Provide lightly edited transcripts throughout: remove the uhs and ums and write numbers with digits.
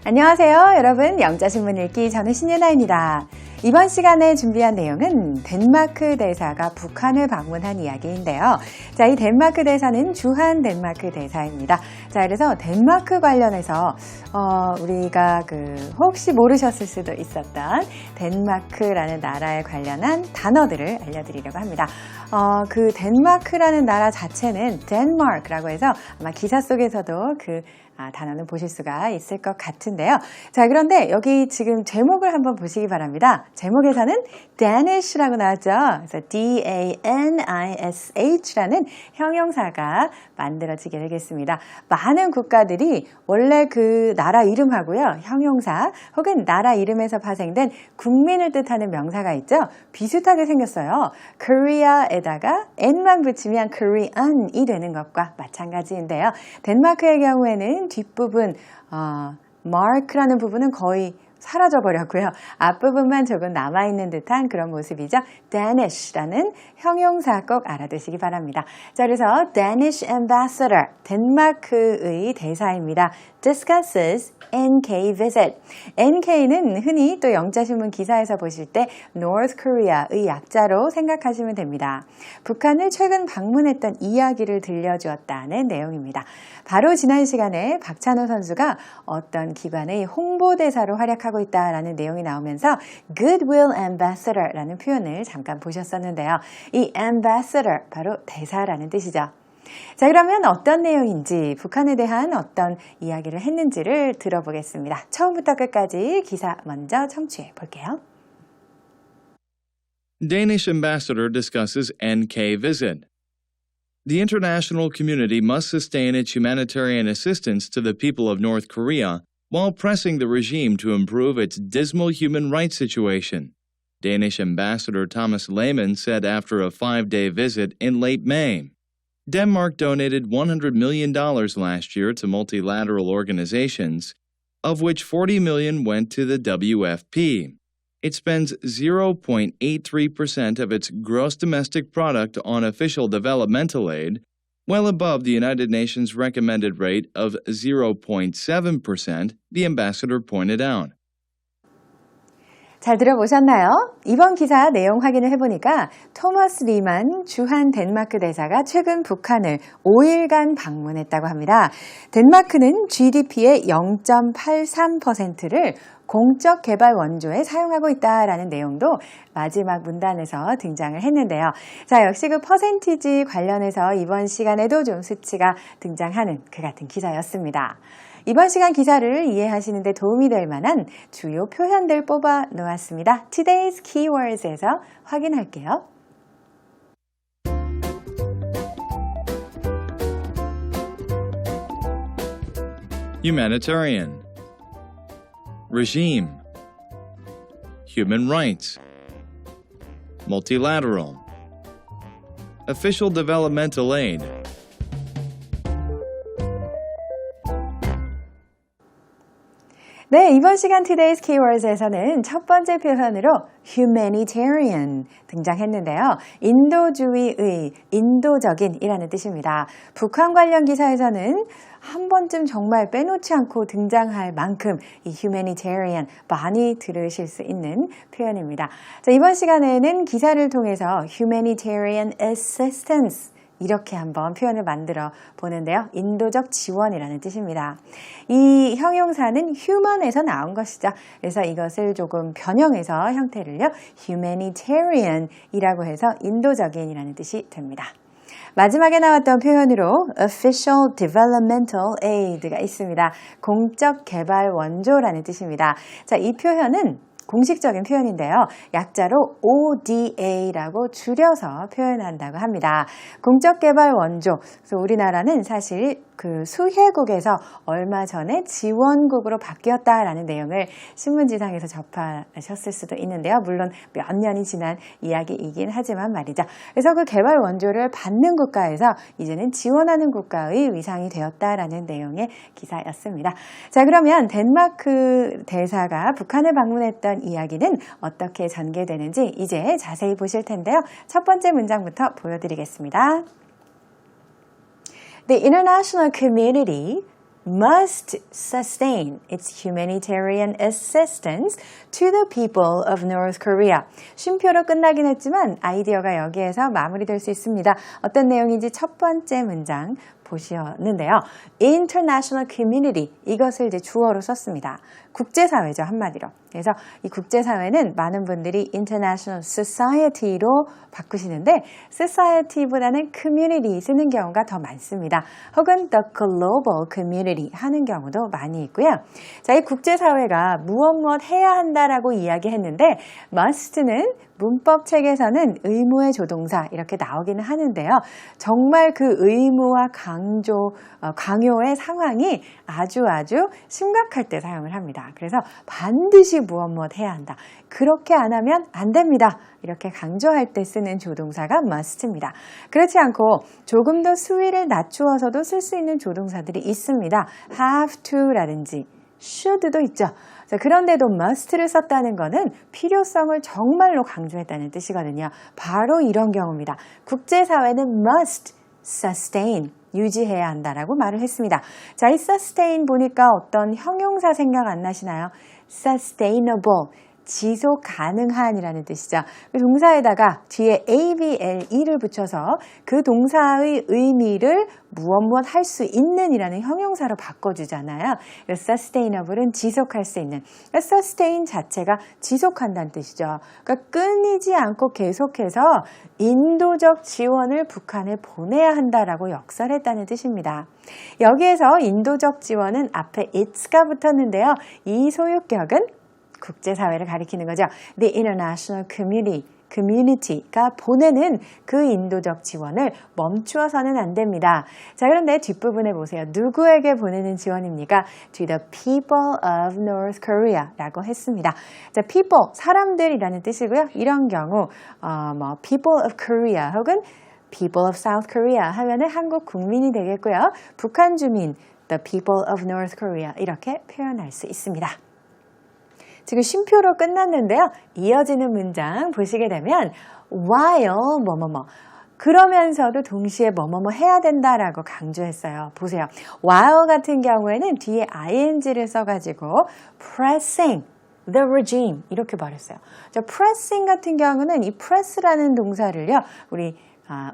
안녕하세요. 여러분, 영자신문 읽기 저는 신예나입니다. 이번 시간에 준비한 내용은 덴마크 대사가 북한을 방문한 이야기인데요. 자, 이 덴마크 대사는 주한 덴마크 대사입니다. 자, 그래서 덴마크 관련해서 우리가 혹시 모르셨을 수도 있었던 덴마크라는 나라에 관련한 단어들을 알려드리려고 합니다. 그 덴마크라는 나라 자체는 덴마크라고 해서 아마 기사 속에서도 단어는 보실 수가 있을 것 같은데요. 자, 그런데 여기 지금 제목을 한번 보시기 바랍니다. 제목에서는 Danish라고 나왔죠. 그래서 D-A-N-I-S-H라는 형용사가 만들어지게 되겠습니다. 많은 국가들이 원래 그 나라 이름하고요, 형용사 혹은 나라 이름에서 파생된 국민을 뜻하는 명사가 있죠. 비슷하게 생겼어요. Korea에다가 n만 붙이면 Korean이 되는 것과 마찬가지인데요. 덴마크의 경우에는 뒷부분 mark라는 부분은 거의 사라져버렸고요. 앞부분만 조금 남아있는 듯한 그런 모습이죠. Danish라는 형용사 꼭 알아두시기 바랍니다. 자, 그래서 Danish Ambassador, 덴마크의 대사입니다. Discusses NK visit. NK는 흔히 또 영자신문 기사에서 보실 때 North Korea의 약자로 생각하시면 됩니다. 북한을 최근 방문했던 이야기를 들려주었다는 내용입니다. 바로 지난 시간에 박찬호 선수가 어떤 기관의 홍보대사로 활약하고 있다라는 내용이 나오면서 Goodwill Ambassador라는 표현을 잠깐 보셨었는데요. 이 Ambassador, 바로 대사라는 뜻이죠. 자, 그러면 어떤 내용인지, 북한에 대한 어떤 이야기를 했는지를 들어보겠습니다. 처음부터 끝까지 기사 먼저 청취해 볼게요. Danish ambassador discusses NK visit. The international community must sustain its humanitarian assistance to the people of North Korea while pressing the regime to improve its dismal human rights situation, Danish Ambassador Thomas Lehmann said after a 5-day visit in late May. Denmark donated $100 million last year to multilateral organizations, of which $40 million went to the WFP. It spends 0.83% of its gross domestic product on official developmental aid, well above the United Nations recommended rate of 0.7%, the ambassador pointed out. 잘 들어보셨나요? 이번 기사 내용 확인을 해보니까 토머스 리만 주한 덴마크 대사가 최근 북한을 5일간 방문했다고 합니다. 덴마크는 GDP의 0.83%를 공적 개발 원조에 사용하고 있다라는 내용도 마지막 문단에서 등장을 했는데요. 자, 역시 그 퍼센티지 관련해서 이번 시간에도 좀 수치가 등장하는 그 같은 기사였습니다. 이번 시간 기사를 이해하시는 데 도움이 될 만한 주요 표현들 뽑아 놓았습니다. Today's Keywords에서 확인할게요. Humanitarian, regime, human rights, multilateral, official developmental aid. 네, 이번 시간 Today's Keywords에서는 첫 번째 표현으로 humanitarian 등장했는데요. 인도주의의, 인도적인 이라는 뜻입니다. 북한 관련 기사에서는 한 번쯤 정말 빼놓지 않고 등장할 만큼 이 humanitarian 많이 들으실 수 있는 표현입니다. 자, 이번 시간에는 기사를 통해서 humanitarian assistance 이렇게 한번 표현을 만들어 보는데요. 인도적 지원이라는 뜻입니다. 이 형용사는 human에서 나온 것이죠. 그래서 이것을 조금 변형해서 형태를요. humanitarian이라고 해서 인도적인이라는 뜻이 됩니다. 마지막에 나왔던 표현으로 official developmental aid가 있습니다. 공적 개발 원조라는 뜻입니다. 자, 이 표현은 공식적인 표현인데요. 약자로 ODA라고 줄여서 표현한다고 합니다. 공적개발 원조. 그래서 우리나라는 사실 그 수혜국에서 얼마 전에 지원국으로 바뀌었다라는 내용을 신문지상에서 접하셨을 수도 있는데요. 물론 몇 년이 지난 이야기이긴 하지만 말이죠. 그래서 그 개발 원조를 받는 국가에서 이제는 지원하는 국가의 위상이 되었다라는 내용의 기사였습니다. 자, 그러면 덴마크 대사가 북한을 방문했던 이야기는 어떻게 전개되는지 이제 자세히 보실 텐데요. 첫 번째 문장부터 보여드리겠습니다. The international community must sustain its humanitarian assistance to the people of North Korea. 쉼표로 끝나긴 했지만 아이디어가 여기에서 마무리될 수 있습니다. 어떤 내용인지 첫 번째 문장 보셨는데요. International community, 이것을 이제 주어로 썼습니다. 국제사회죠, 한마디로. 그래서 이 국제사회는 많은 분들이 international society로 바꾸시는데 society보다는 community 쓰는 경우가 더 많습니다. 혹은 the global community 하는 경우도 많이 있고요. 자, 이 국제사회가 무엇 해야 한다라고 이야기했는데 must는 문법 책에서는 의무의 조동사 이렇게 나오기는 하는데요. 정말 그 의무와 강요의 상황이 아주 심각할 때 사용을 합니다. 그래서 반드시 무엇 해야 한다. 그렇게 안 하면 안 됩니다. 이렇게 강조할 때 쓰는 조동사가 must입니다. 그렇지 않고 조금 더 수위를 낮추어서도 쓸 수 있는 조동사들이 있습니다. have to라든지 should도 있죠. 자, 그런데도 must를 썼다는 것은 필요성을 정말로 강조했다는 뜻이거든요. 바로 이런 경우입니다. 국제사회는 must sustain, 유지해야 한다라고 말을 했습니다. 자, 이 sustain 보니까 어떤 형용사 생각 안 나시나요? sustainable, 지속 가능한이라는 뜻이죠. 그 동사에다가 뒤에 ABLE를 붙여서 그 동사의 의미를 무엇 할 수 있는 이라는 형용사로 바꿔주잖아요. sustainable은 지속할 수 있는. sustain 자체가 지속한다는 뜻이죠. 그러니까 끊이지 않고 계속해서 인도적 지원을 북한에 보내야 한다라고 역설했다는 뜻입니다. 여기에서 인도적 지원은 앞에 it's가 붙었는데요. 이 소유격은 국제사회를 가리키는 거죠. The international community가 보내는 그 인도적 지원을 멈추어서는 안 됩니다. 자, 그런데 뒷부분에 보세요. 누구에게 보내는 지원입니까? To the people of North Korea 라고 했습니다. 자, people, 사람들이라는 뜻이고요. 이런 경우 people of Korea 혹은 people of South Korea 하면은 한국 국민이 되겠고요. 북한 주민, the people of North Korea 이렇게 표현할 수 있습니다. 지금 쉼표로 끝났는데요. 이어지는 문장 보시게 되면 while 그러면서도 동시에 해야 된다라고 강조했어요. 보세요. while 같은 경우에는 뒤에 ing를 써가지고 pressing the regime 이렇게 말했어요. 자, pressing 같은 경우는 이 press라는 동사를요. 우리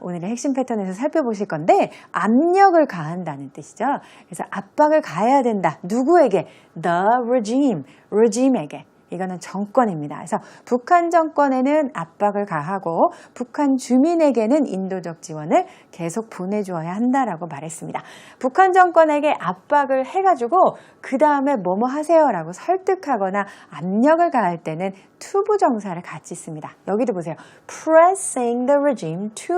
오늘의 핵심 패턴에서 살펴보실 건데 압력을 가한다는 뜻이죠. 그래서 압박을 가해야 된다. 누구에게? The regime에게. 이거는 정권입니다. 그래서 북한 정권에는 압박을 가하고 북한 주민에게는 인도적 지원을 계속 보내주어야 한다라고 말했습니다. 북한 정권에게 압박을 해가지고 그 다음에 뭐뭐 하세요라고 설득하거나 압력을 가할 때는 to 부정사를 같이 씁니다. 여기도 보세요. pressing the regime to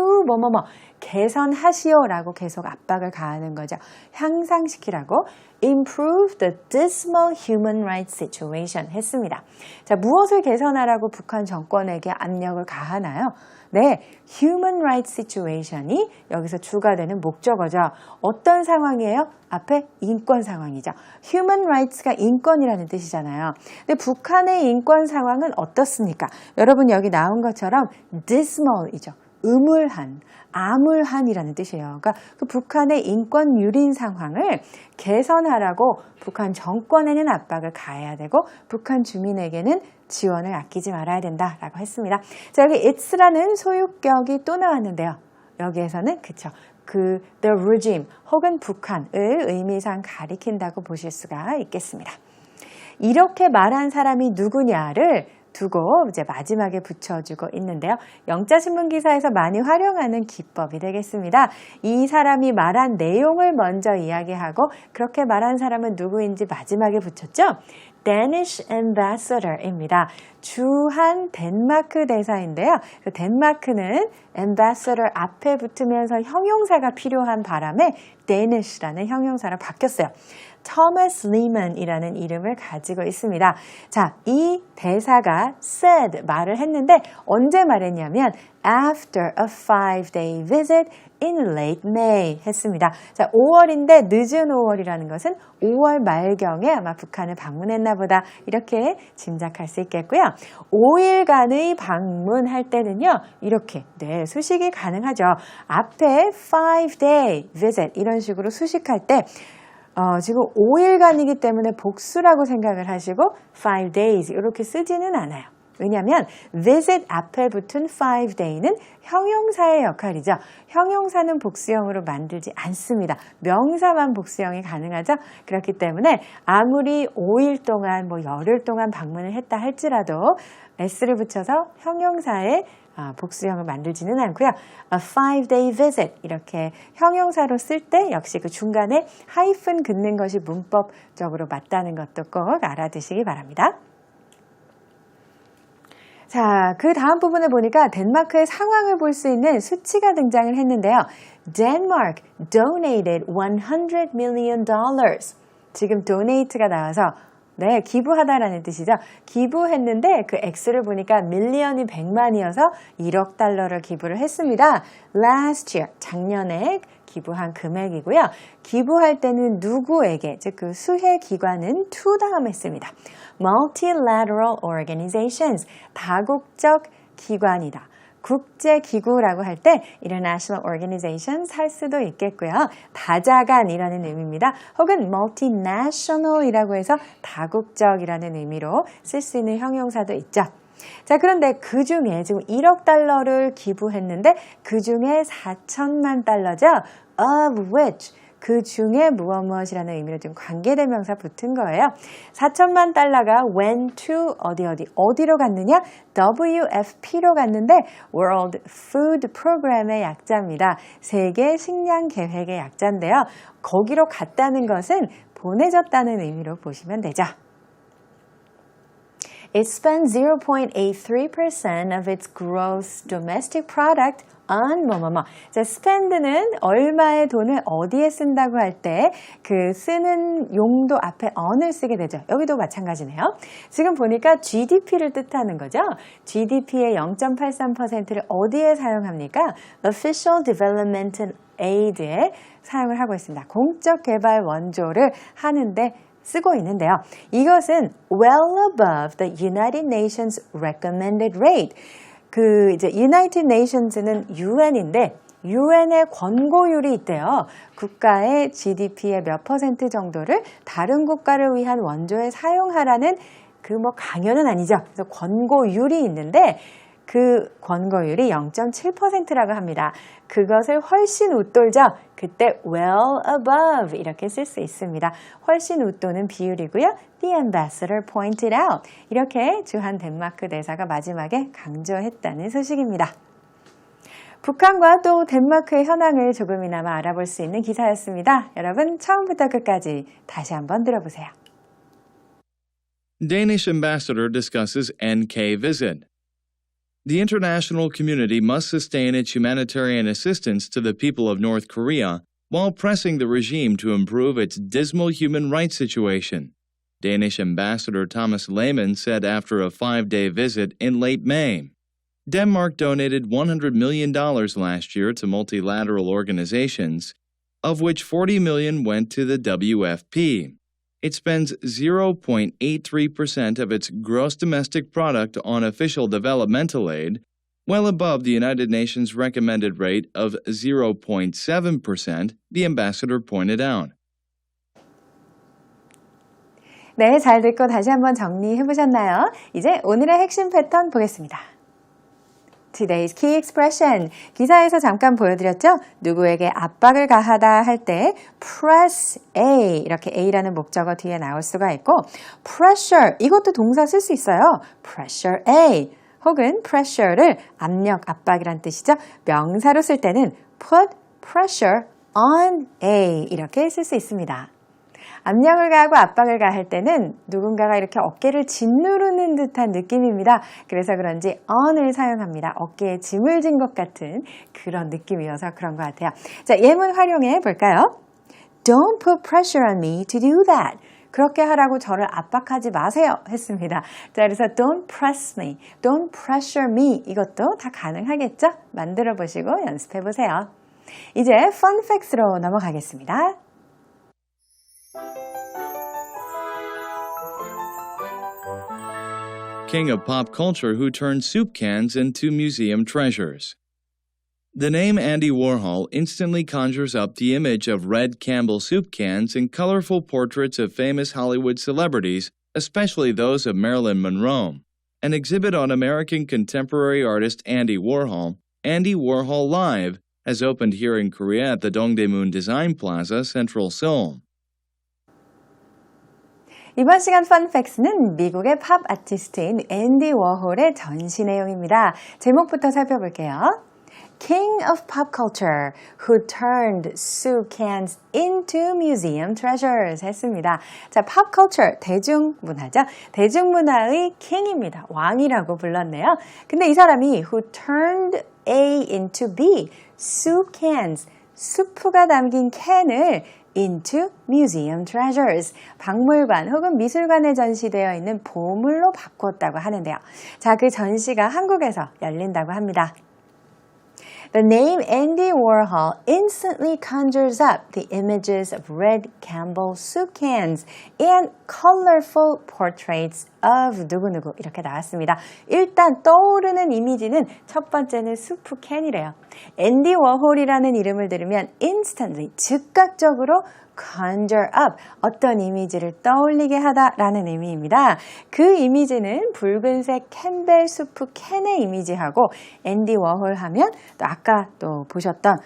개선하시오라고 계속 압박을 가하는 거죠. 향상시키라고 improve the dismal human rights situation 했습니다. 자, 무엇을 개선하라고 북한 정권에게 압력을 가하나요? 네, human rights situation이 여기서 주가 되는 목적어죠. 어떤 상황이에요? 앞에 인권 상황이죠. human rights가 인권이라는 뜻이잖아요. 근데 북한의 인권 상황은 어떻습니까? 여러분 여기 나온 것처럼 dismal이죠. 음울한, 암울한이라는 뜻이에요. 그러니까 그 북한의 인권 유린 상황을 개선하라고 북한 정권에는 압박을 가해야 되고 북한 주민에게는 지원을 아끼지 말아야 된다라고 했습니다. 자, 여기 it's라는 소유격이 또 나왔는데요. 여기에서는 the regime 혹은 북한을 의미상 가리킨다고 보실 수가 있겠습니다. 이렇게 말한 사람이 누구냐를 두고 이제 마지막에 붙여주고 있는데요. 영자신문 기사에서 많이 활용하는 기법이 되겠습니다. 이 사람이 말한 내용을 먼저 이야기하고 그렇게 말한 사람은 누구인지 마지막에 붙였죠. Danish ambassador입니다. 주한 덴마크 대사인데요. 덴마크는 ambassador 앞에 붙으면서 형용사가 필요한 바람에 Danish라는 형용사로 바뀌었어요. 토마스 리먼이라는 이름을 가지고 있습니다. 자, 이 대사가 said 말을 했는데 언제 말했냐면 after a 5-day visit in late May 했습니다. 자, 5월인데 늦은 5월이라는 것은 5월 말경에 아마 북한을 방문했나 보다 이렇게 짐작할 수 있겠고요. 5일간의 방문할 때는요. 이렇게 수식이 가능하죠. 앞에 5-day visit 이런 식으로 수식할 때 지금 5일간이기 때문에 복수라고 생각을 하시고 5 days 이렇게 쓰지는 않아요. 왜냐하면 visit 앞에 붙은 5 day는 형용사의 역할이죠. 형용사는 복수형으로 만들지 않습니다. 명사만 복수형이 가능하죠. 그렇기 때문에 아무리 5일 동안 열흘 동안 방문을 했다 할지라도 s를 붙여서 형용사의 복수형을 만들지는 않고요. A 5-day visit 이렇게 형용사로 쓸 때 역시 그 중간에 하이픈 긋는 것이 문법적으로 맞다는 것도 꼭 알아두시기 바랍니다. 자, 그 다음 부분을 보니까 덴마크의 상황을 볼 수 있는 수치가 등장을 했는데요. Denmark donated $100 million. 지금 donate가 나와서 네, 기부하다라는 뜻이죠. 기부했는데 그 액수를 보니까 밀리언이 100만이어서 1억 달러를 기부를 했습니다. Last year, 작년에 기부한 금액이고요. 기부할 때는 누구에게, 즉 그 수혜 기관은 to 다음에 씁니다. Multilateral organizations, 다국적 기관이다. 국제기구라고 할 때 International Organizations 할 수도 있겠고요. 다자간이라는 의미입니다. 혹은 Multinational이라고 해서 다국적이라는 의미로 쓸 수 있는 형용사도 있죠. 자, 그런데 그 중에 지금 1억 달러를 기부했는데 그 중에 4천만 달러죠. Of which 그 중에 무엇이라는 의미로 좀 관계대명사 붙은 거예요. 4천만 달러가 went to 어디로 갔느냐? WFP로 갔는데 World Food Program의 약자입니다. 세계 식량 계획의 약자인데요. 거기로 갔다는 것은 보내졌다는 의미로 보시면 되죠. It spends 0.83% of its gross domestic product on 뭐뭐뭐. 자, spend는 얼마의 돈을 어디에 쓴다고 할 때 그 쓰는 용도 앞에 on을 쓰게 되죠. 여기도 마찬가지네요. 지금 보니까 GDP를 뜻하는 거죠. GDP의 0.83%를 어디에 사용합니까? Official Development Aid에 사용을 하고 있습니다. 공적 개발 원조를 하는데 쓰고 있는데요. 이것은 well above the United Nations recommended rate. 그 이제 United Nations는 UN인데 UN의 권고율이 있대요. 국가의 GDP의 몇 % 정도를 다른 국가를 위한 원조에 사용하라는 그 강요는 아니죠. 그래서 권고율이 있는데 그 권고율이 0.7%라고 합니다. 그것을 훨씬 웃돌죠. 그때 well above 이렇게 쓸 수 있습니다. 훨씬 웃도는 비율이고요. The ambassador pointed out. 이렇게 주한 덴마크 대사가 마지막에 강조했다는 소식입니다. 북한과 또 덴마크의 현황을 조금이나마 알아볼 수 있는 기사였습니다. 여러분 처음부터 끝까지 다시 한번 들어보세요. Danish ambassador discusses NK visit. The international community must sustain its humanitarian assistance to the people of North Korea while pressing the regime to improve its dismal human rights situation, Danish Ambassador Thomas Lehmann said after a 5-day visit in late May. Denmark donated $100 million last year to multilateral organizations, of which $40 million went to the WFP. It spends 0.83% of its gross domestic product on official developmental aid, well above the United Nations recommended rate of 0.7%, the ambassador pointed out. 네, 잘 듣고 다시 한번 정리해 보셨나요? 이제 오늘의 핵심 패턴 보겠습니다. Today's key expression. 기사에서 잠깐 보여드렸죠? 누구에게 압박을 가하다 할 때 press A 이렇게 A라는 목적어 뒤에 나올 수가 있고 pressure 이것도 동사 쓸 수 있어요. pressure A 혹은 pressure를 압력, 압박이란 뜻이죠. 명사로 쓸 때는 put pressure on A 이렇게 쓸 수 있습니다. 압력을 가하고 압박을 가할 때는 누군가가 이렇게 어깨를 짓누르는 듯한 느낌입니다. 그래서 그런지 on을 사용합니다. 어깨에 짐을 진 것 같은 그런 느낌이어서 그런 것 같아요. 자, 예문 활용해 볼까요? Don't put pressure on me to do that. 그렇게 하라고 저를 압박하지 마세요 했습니다. 자, 그래서 don't press me, don't pressure me 이것도 다 가능하겠죠? 만들어 보시고 연습해 보세요. 이제 fun facts로 넘어가겠습니다. King of pop culture who turned soup cans into museum treasures. The name Andy Warhol instantly conjures up the image of red Campbell soup cans and colorful portraits of famous Hollywood celebrities, especially those of Marilyn Monroe. An exhibit on American contemporary artist Andy Warhol Live, has opened here in Korea at the Dongdaemun Design Plaza, Central Seoul. 이번 시간 펀팩스는 미국의 팝 아티스트인 앤디 워홀의 전시 내용입니다. 제목부터 살펴볼게요. King of Pop Culture, who turned soup cans into museum treasures 했습니다. 자, pop culture, 대중문화죠. 대중문화의 킹입니다. 왕이라고 불렀네요. 근데 이 사람이 who turned A into B, soup cans, 수프가 담긴 캔을 into museum treasures, 박물관 혹은 미술관에 전시되어 있는 보물로 바꿨다고 하는데요. 자, 그 전시가 한국에서 열린다고 합니다. The name Andy Warhol instantly conjures up the images of red Campbell soup cans and colorful portraits of 누구누구 이렇게 나왔습니다. 일단 떠오르는 이미지는 첫 번째는 수프 캔이래요. 앤디 워홀이라는 이름을 들으면 instantly, 즉각적으로 conjure up, 어떤 이미지를 떠올리게 하다라는 의미입니다. 그 이미지는 붉은색 캠벨 수프 캔의 이미지하고 앤디 워홀 하면 또 아까 또 보셨던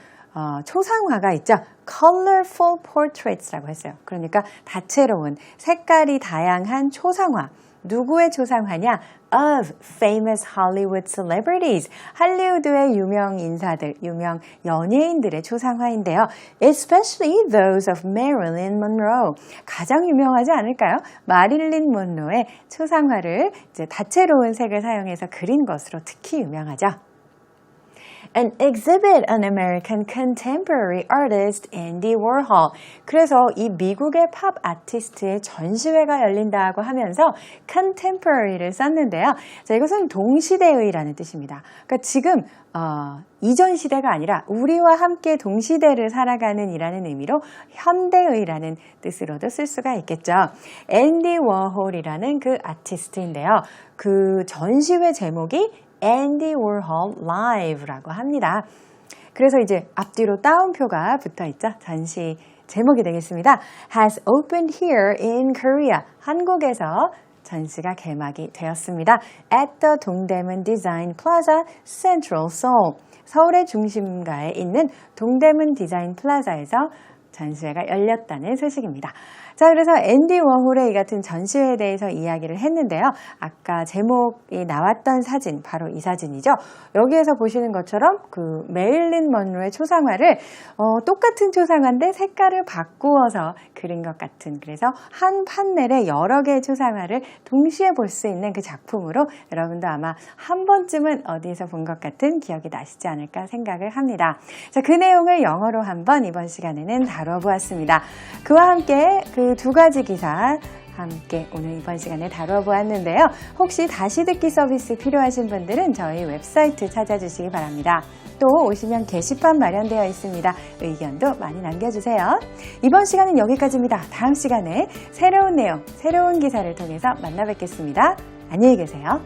초상화가 있죠. colorful portraits라고 했어요. 그러니까 다채로운 색깔이 다양한 초상화. 누구의 초상화냐? Of famous Hollywood celebrities. 할리우드의 유명 인사들, 유명 연예인들의 초상화인데요. Especially those of Marilyn Monroe. 가장 유명하지 않을까요? 마릴린 monroe의 초상화를 이제 다채로운 색을 사용해서 그린 것으로 특히 유명하죠. An exhibit on American contemporary artist Andy Warhol. 그래서 이 미국의 팝 아티스트의 전시회가 열린다고 하면서 contemporary를 썼는데요. 자, 이것은 동시대의라는 뜻입니다. 그러니까 지금 이전 시대가 아니라 우리와 함께 동시대를 살아가는 이라는 의미로 현대의라는 뜻으로도 쓸 수가 있겠죠. 앤디 워홀이라는 그 아티스트인데요. 그 전시회 제목이 Andy Warhol Live라고 합니다. 그래서 이제 앞뒤로 따옴표가 붙어 있죠. 전시 제목이 되겠습니다. Has opened here in Korea. 한국에서 전시가 개막이 되었습니다. At the 동대문 디자인 플라자 Central Seoul. 서울의 중심가에 있는 동대문 디자인 플라자에서 전시회가 열렸다는 소식입니다. 자, 그래서 앤디 워홀의 이 같은 전시회에 대해서 이야기를 했는데요. 아까 제목이 나왔던 사진, 바로 이 사진이죠. 여기에서 보시는 것처럼 그 메릴린 먼로의 초상화를 똑같은 초상화인데 색깔을 바꾸어서 그린 것 같은, 그래서 한 판넬에 여러 개의 초상화를 동시에 볼 수 있는 그 작품으로 여러분도 아마 한 번쯤은 어디에서 본 것 같은 기억이 나시지 않을까 생각을 합니다. 자, 그 내용을 영어로 한번 이번 시간에는 다뤄보았습니다. 그와 함께 그 두 가지 기사 함께 오늘 이번 시간에 다뤄보았는데요. 혹시 다시 듣기 서비스 필요하신 분들은 저희 웹사이트 찾아주시기 바랍니다. 또 오시면 게시판 마련되어 있습니다. 의견도 많이 남겨주세요. 이번 시간은 여기까지입니다. 다음 시간에 새로운 내용, 새로운 기사를 통해서 만나 뵙겠습니다. 안녕히 계세요.